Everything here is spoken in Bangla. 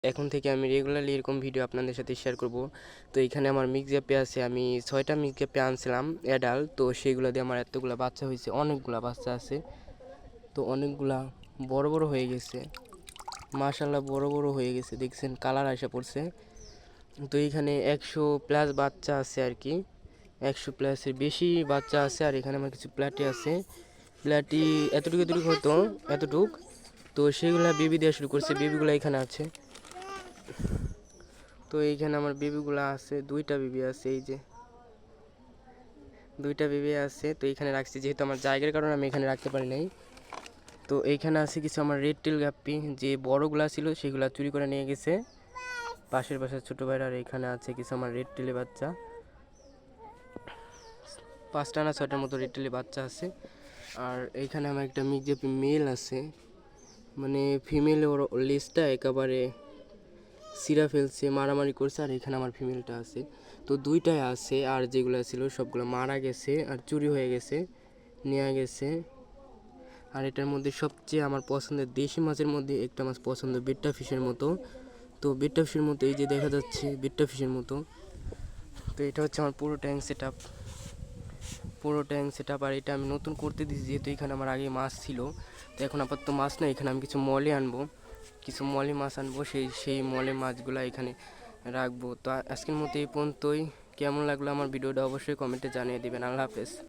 এখন থেকে আমি রেগুলারলি এরকম ভিডিও আপনাদের সাথে শেয়ার করব। তো এখানে আমার মিক্স গ্যাপে আছে, আমি 6টা মিক্স গ্যাপে আনছিলাম অ্যাডাল্ট। তো সেগুলো দিয়ে আমার এতগুলো বাচ্চা হয়েছে, অনেকগুলা বাচ্চা আছে। তো অনেকগুলা বড় বড় হয়ে গেছে, মাশাল্লাহ বড় বড় হয়ে গেছে, দেখছেন কালার আসা পড়ছে। তো এখানে 100 প্লাস বাচ্চা আছে আর কি, 100 প্লাসের বেশি বাচ্চা আছে। আর এখানে আমার কিছু প্ল্যাটি আছে, প্ল্যাটি এতটুকু এতটুকু হতো, এতটুক। তো সেগুলা বেবি দেওয়া শুরু করছে, বেবিগুলো এখানে আছে। তো এইখানে আমার বেবিগুলো আছে, 2টা বেবি আছে, এই যে 2টা বেবি আছে। তো এইখানে রাখছি, যেহেতু আমার জায়গার কারণে আমি এখানে রাখতে পারি নাই। তো এইখানে আছে কিছু আমার রেড টেল গাপ্পি, যে বড়গুলা ছিল সেগুলা চুরি করে নিয়ে গেছে পাশের বাসার ছোটো ভাইরা। আর এখানে আছে কিছু আমার রেড টেলের বাচ্চা, 5টা না 6টার মতো রেড টেলের বাচ্চা আছে। আর এইখানে আমার একটা মিক্স জাপি মেল আছে, মানে ফিমেল ওর লেজটা একেবারে সিরা ফেলছে, মারামারি করছে। আর এখানে আমার ফিমেলটা আছে, তো 2টাই আছে। আর যেগুলো ছিল সবগুলো মারা গেছে আর চুরি হয়ে গেছে, নেওয়া গেছে। আর এটার মধ্যে সবচেয়ে আমার পছন্দের দেশি মাছের মধ্যে একটা মাছ পছন্দ, বেট্টা ফিশের মতো। তো বেট্টা ফিশের মতো এই যে দেখা যাচ্ছে বেট্টা ফিশের মতো। তো এটা হচ্ছে আমার পুরো ট্যাঙ্ক সেট আপ, পুরো ট্যাঙ্ক সেট আপ। আর এটা আমি নতুন করতে দিয়েছি, যেহেতু এখানে আমার আগে মাছ ছিল। তো এখন আপাতত মাছ না, এখানে আমি কিছু মলে আনবো, কিছু মলে মাছ আনবো, সেই মলে মাছগুলো এখানে রাখবো। তো আজকের মতো এই পর্যন্তই। কেমন লাগলো আমার ভিডিওটা অবশ্যই কমেন্টে জানিয়ে দিবেন। আল্লাহ হাফেজ।